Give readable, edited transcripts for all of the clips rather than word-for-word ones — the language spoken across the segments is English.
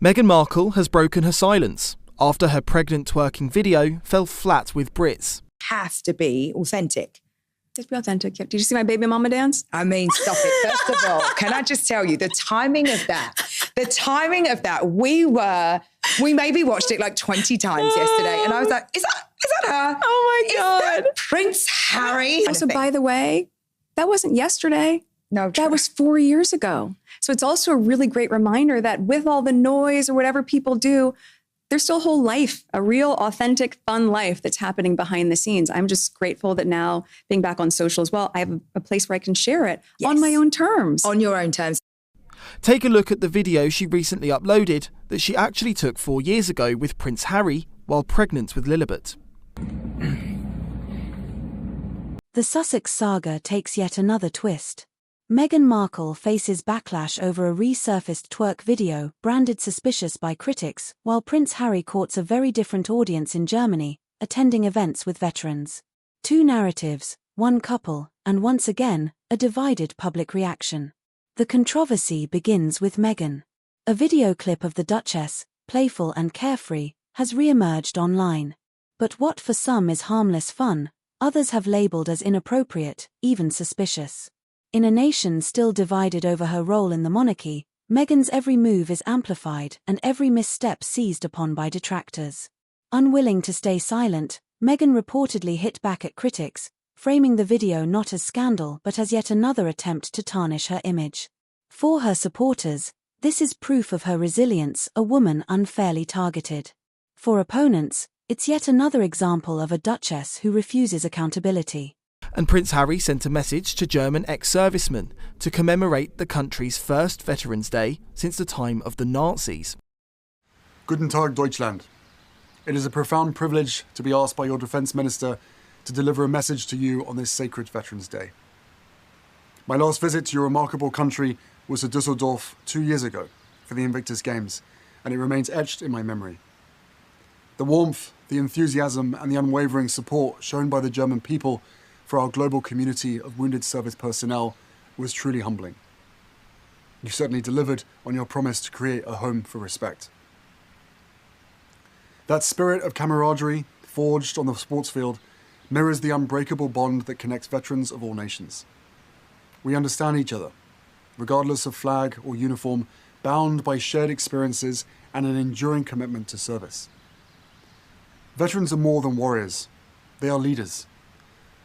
Meghan Markle has broken her silence after her pregnant twerking video fell flat with Brits. Has to be authentic. Let's be authentic. Did you see my baby mama dance? I mean, stop it. First of all, can I just tell you the timing of that? We maybe watched it like 20 times yesterday, and I was like, is that her? Oh my God. Is that Prince Harry? Also, by the way, that wasn't yesterday. No, that was 4 years ago. So it's also a really great reminder that with all the noise or whatever people do, there's still a whole life, a real, authentic, fun life that's happening behind the scenes. I'm just grateful that now, being back on social as well, I have a place where I can share it on my own terms. On your own terms. Take a look at the video she recently uploaded that she actually took 4 years ago with Prince Harry while pregnant with Lilibet. The Sussex saga takes yet another twist. Meghan Markle faces backlash over a resurfaced twerk video branded suspicious by critics, while Prince Harry courts a very different audience in Germany, attending events with veterans. Two narratives, one couple, and once again, a divided public reaction. The controversy begins with Meghan. A video clip of the Duchess, playful and carefree, has re-emerged online. But what for some is harmless fun, others have labelled as inappropriate, even suspicious. In a nation still divided over her role in the monarchy, Meghan's every move is amplified and every misstep seized upon by detractors. Unwilling to stay silent, Meghan reportedly hit back at critics, framing the video not as scandal but as yet another attempt to tarnish her image. For her supporters, this is proof of her resilience, a woman unfairly targeted. For opponents, it's yet another example of a duchess who refuses accountability. And Prince Harry sent a message to German ex-servicemen to commemorate the country's first Veterans Day since the time of the Nazis. Guten Tag, Deutschland. It is a profound privilege to be asked by your Defence Minister to deliver a message to you on this sacred Veterans Day. My last visit to your remarkable country was to Düsseldorf 2 years ago for the Invictus Games, and it remains etched in my memory. The warmth, the enthusiasm, and the unwavering support shown by the German people for our global community of wounded service personnel was truly humbling. You certainly delivered on your promise to create a home for respect. That spirit of camaraderie, forged on the sports field, mirrors the unbreakable bond that connects veterans of all nations. We understand each other, regardless of flag or uniform, bound by shared experiences and an enduring commitment to service. Veterans are more than warriors. They are leaders.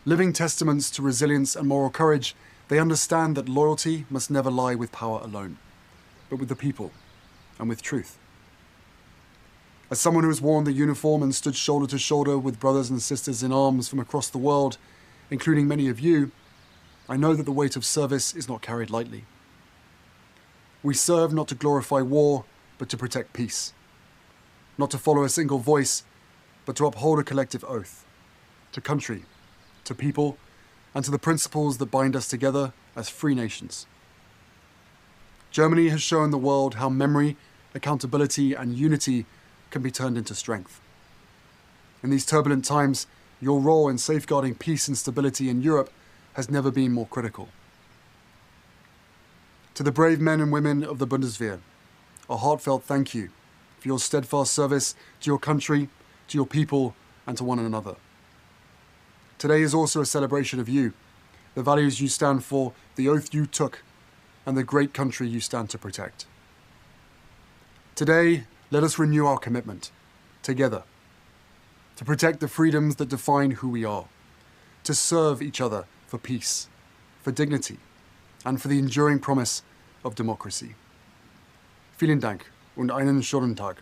Living testaments to resilience and moral courage, they understand that loyalty must never lie with power alone, but with the people and with truth. As someone who has worn the uniform and stood shoulder to shoulder with brothers and sisters in arms from across the world, including many of you, I know that the weight of service is not carried lightly. We serve not to glorify war, but to protect peace. Not to follow a single voice, but to uphold a collective oath. To country, to people, and to the principles that bind us together as free nations. Germany has shown the world how memory, accountability, and unity can be turned into strength. In these turbulent times, your role in safeguarding peace and stability in Europe has never been more critical. To the brave men and women of the Bundeswehr, a heartfelt thank you for your steadfast service to your country, to your people, and to one another. Today is also a celebration of you, the values you stand for, the oath you took, and the great country you stand to protect. Today, let us renew our commitment, together, to protect the freedoms that define who we are, to serve each other for peace, for dignity, and for the enduring promise of democracy. Vielen Dank und einen schönen Tag.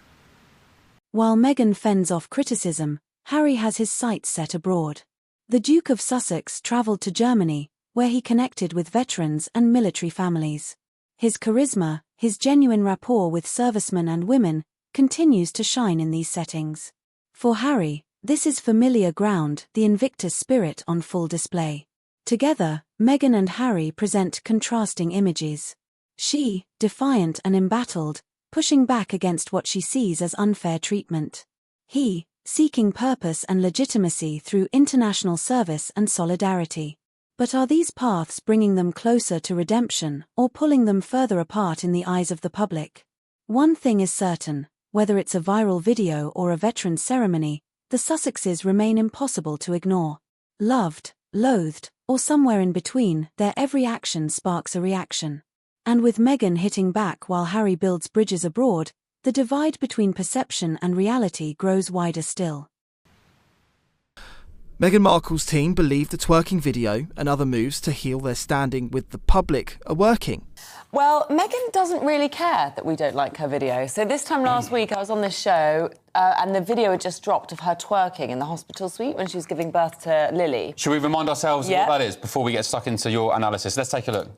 While Meghan fends off criticism, Harry has his sights set abroad. The Duke of Sussex travelled to Germany, where he connected with veterans and military families. His charisma, his genuine rapport with servicemen and women, continues to shine in these settings. For Harry, this is familiar ground, the Invictus spirit on full display. Together, Meghan and Harry present contrasting images. She, defiant and embattled, pushing back against what she sees as unfair treatment. He, seeking purpose and legitimacy through international service and solidarity. But are these paths bringing them closer to redemption or pulling them further apart in the eyes of the public? One thing is certain, whether it's a viral video or a veteran ceremony, the Sussexes remain impossible to ignore. Loved, loathed, or somewhere in between, their every action sparks a reaction. And with Meghan hitting back while Harry builds bridges abroad, the divide between perception and reality grows wider still. Meghan Markle's team believe the twerking video and other moves to heal their standing with the public are working. Well, Meghan doesn't really care that we don't like her video. So this time last week, I was on this show and the video had just dropped of her twerking in the hospital suite when she was giving birth to Lily. Should we remind ourselves what that is before we get stuck into your analysis? Let's take a look.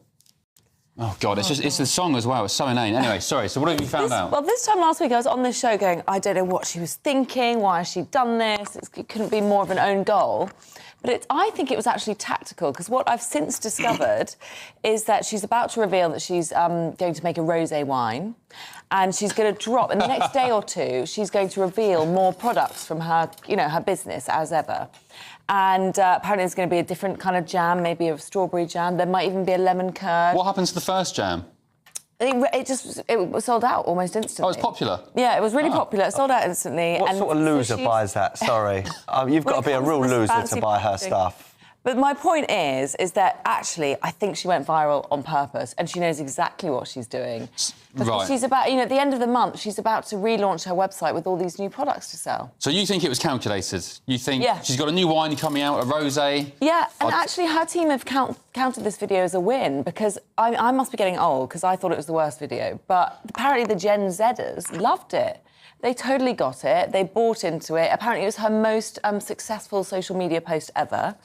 Oh, God, it's the song as well. It's so inane. Anyway, sorry, so what have you found out? Well, this time last week, I was on this show going, I don't know what she was thinking, why has she done this? It couldn't be more of an own goal. But I think it was actually tactical, because what I've since discovered is that she's about to reveal that she's going to make a rosé wine, and she's going to drop, in the next day or two, she's going to reveal more products from her, her business, as ever. And apparently there's going to be a different kind of jam, maybe a strawberry jam. There might even be a lemon curd. What happened to the first jam? It was sold out almost instantly. Oh, it's popular? Yeah, it was really popular. It sold out instantly. What sort of loser buys that? Sorry. You've got to be a real loser to buy her stuff. But my point is that actually I think she went viral on purpose and she knows exactly what she's doing. Because she's about, at the end of the month, she's about to relaunch her website with all these new products to sell. So you think it was calculated? You think she's got a new wine coming out, a rosé? Yeah, and actually her team have counted this video as a win because I must be getting old because I thought it was the worst video. But apparently the Gen Zers loved it. They totally got it. They bought into it. Apparently it was her most successful social media post ever.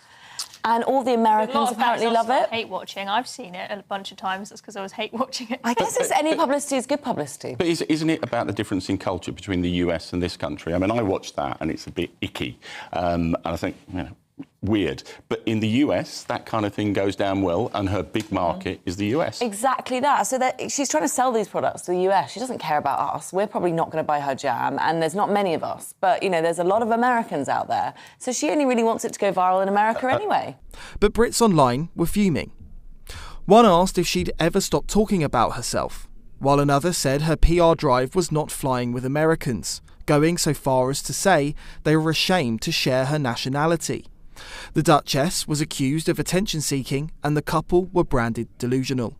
And all the Americans apparently love it. Hate watching. I've seen it a bunch of times. That's because I was hate watching it. I guess it's any publicity is good publicity. But isn't it about the difference in culture between the US and this country? I mean, I watched that and it's a bit icky. And I think, weird. But in the US, that kind of thing goes down well, and her big market is the US. Exactly that. So she's trying to sell these products to the US. She doesn't care about us. We're probably not going to buy her jam, and there's not many of us. But, there's a lot of Americans out there. So she only really wants it to go viral in America anyway. But Brits online were fuming. One asked if she'd ever stop talking about herself, while another said her PR drive was not flying with Americans, going so far as to say they were ashamed to share her nationality. The Duchess was accused of attention-seeking and the couple were branded delusional.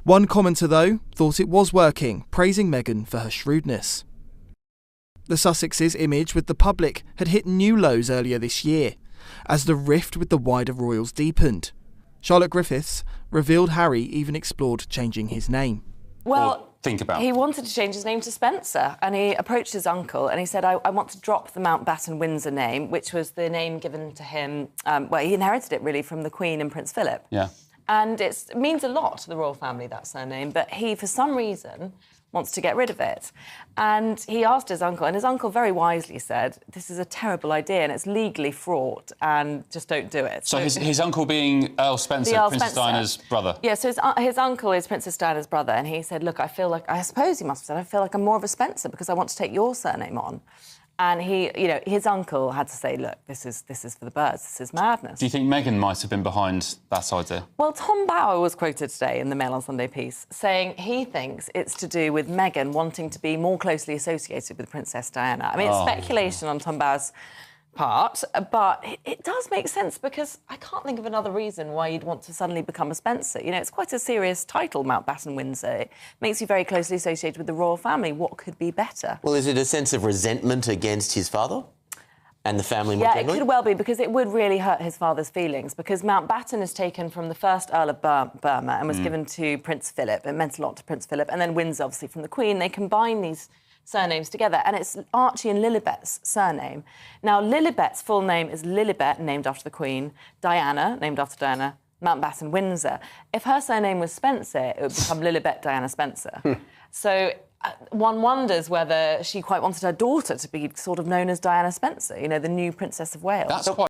One commenter, though, thought it was working, praising Meghan for her shrewdness. The Sussexes' image with the public had hit new lows earlier this year, as the rift with the wider royals deepened. Charlotte Griffiths revealed Harry even explored changing his name. Well, think about. He wanted to change his name to Spencer, and he approached his uncle and he said, I want to drop the Mountbatten Windsor name, which was the name given to him, he inherited it really from the Queen and Prince Philip. Yeah. And it means a lot to the royal family, that surname, but he, for some reason, wants to get rid of it. And he asked his uncle, and his uncle very wisely said, this is a terrible idea and it's legally fraught and just don't do it. So his uncle being Earl Spencer, Princess Diana's brother? Yeah, so his uncle is Princess Diana's brother, and he said, look, I suppose he must have said, I feel like I'm more of a Spencer because I want to take your surname on. And he, his uncle had to say, look, this is for the birds, this is madness. Do you think Meghan might have been behind that idea? Well, Tom Bower was quoted today in the Mail on Sunday piece saying he thinks it's to do with Meghan wanting to be more closely associated with Princess Diana. I mean, it's speculation on Tom Bower's part, but it does make sense because I can't think of another reason why you'd want to suddenly become a Spencer. It's quite a serious title, Mountbatten Windsor. It makes you very closely associated with the royal family. What could be better? Well, is it a sense of resentment against his father and the family more generally? Yeah, it could well be, because it would really hurt his father's feelings, because Mountbatten is taken from the first Earl of Burma and was given to Prince Philip. It meant a lot to Prince Philip. And then Windsor, obviously, from the Queen. They combine these surnames together, and it's Archie and Lilibet's surname. Now, Lilibet's full name is Lilibet, named after the Queen, Diana, named after Diana, Mountbatten Windsor. If her surname was Spencer, it would become Lilibet Diana Spencer. So one wonders whether she quite wanted her daughter to be sort of known as Diana Spencer, the new Princess of Wales. That's quite